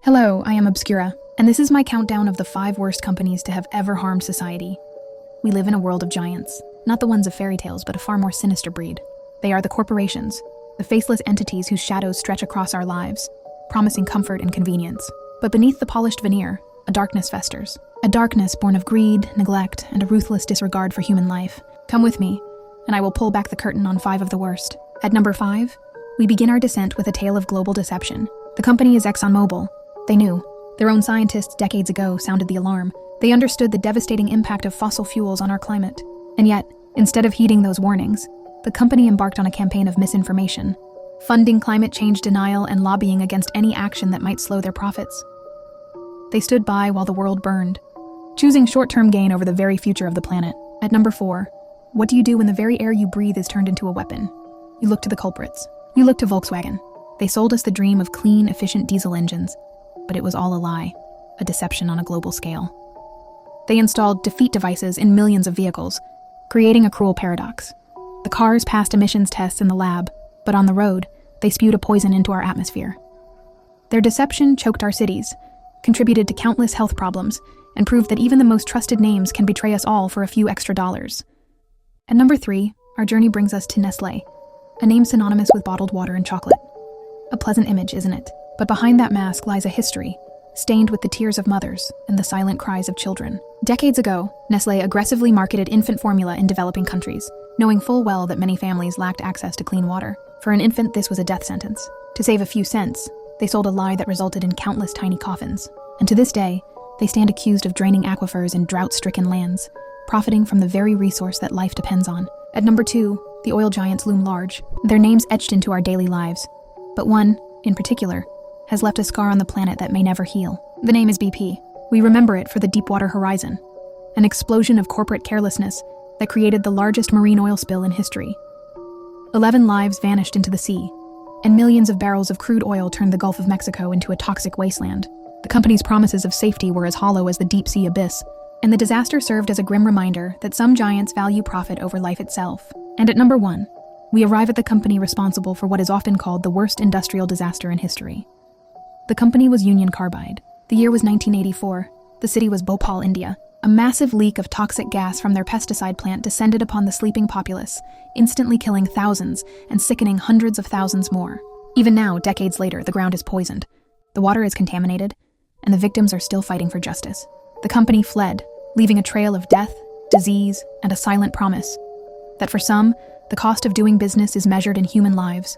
Hello, I am Obscura, and this is my countdown of the 5 worst companies to have ever harmed society. We live in a world of giants, not the ones of fairy tales, but a far more sinister breed. They are the corporations, the faceless entities whose shadows stretch across our lives, promising comfort and convenience. But beneath the polished veneer, a darkness festers. A darkness born of greed, neglect, and a ruthless disregard for human life. Come with me, and I will pull back the curtain on 5 of the worst. At number 5, we begin our descent with a tale of global deception. The company is ExxonMobil. They knew. Their own scientists decades ago sounded the alarm. They understood the devastating impact of fossil fuels on our climate. And yet, instead of heeding those warnings, the company embarked on a campaign of misinformation, funding climate change denial and lobbying against any action that might slow their profits. They stood by while the world burned, choosing short-term gain over the very future of the planet. At number 4, what do you do when the very air you breathe is turned into a weapon? You look to the culprits. You look to Volkswagen. They sold us the dream of clean, efficient diesel engines, but it was all a lie, a deception on a global scale. They installed defeat devices in millions of vehicles, creating a cruel paradox. The cars passed emissions tests in the lab, but on the road, they spewed a poison into our atmosphere. Their deception choked our cities, contributed to countless health problems, and proved that even the most trusted names can betray us all for a few extra dollars. At number 3, our journey brings us to Nestlé, a name synonymous with bottled water and chocolate. A pleasant image, isn't it? But behind that mask lies a history, stained with the tears of mothers and the silent cries of children. Decades ago, Nestlé aggressively marketed infant formula in developing countries, knowing full well that many families lacked access to clean water. For an infant, this was a death sentence. To save a few cents, they sold a lie that resulted in countless tiny coffins. And to this day, they stand accused of draining aquifers in drought-stricken lands, profiting from the very resource that life depends on. At number 2, the oil giants loom large, their names etched into our daily lives. But one, in particular, has left a scar on the planet that may never heal. The name is BP. We remember it for the Deepwater Horizon, an explosion of corporate carelessness that created the largest marine oil spill in history. 11 lives vanished into the sea, and millions of barrels of crude oil turned the Gulf of Mexico into a toxic wasteland. The company's promises of safety were as hollow as the deep sea abyss, and the disaster served as a grim reminder that some giants value profit over life itself. And at number 1, we arrive at the company responsible for what is often called the worst industrial disaster in history. The company was Union Carbide. The year was 1984. The city was Bhopal, India. A massive leak of toxic gas from their pesticide plant descended upon the sleeping populace, instantly killing thousands and sickening hundreds of thousands more. Even now, decades later, the ground is poisoned. The water is contaminated, and the victims are still fighting for justice. The company fled, leaving a trail of death, disease, and a silent promise that for some, the cost of doing business is measured in human lives.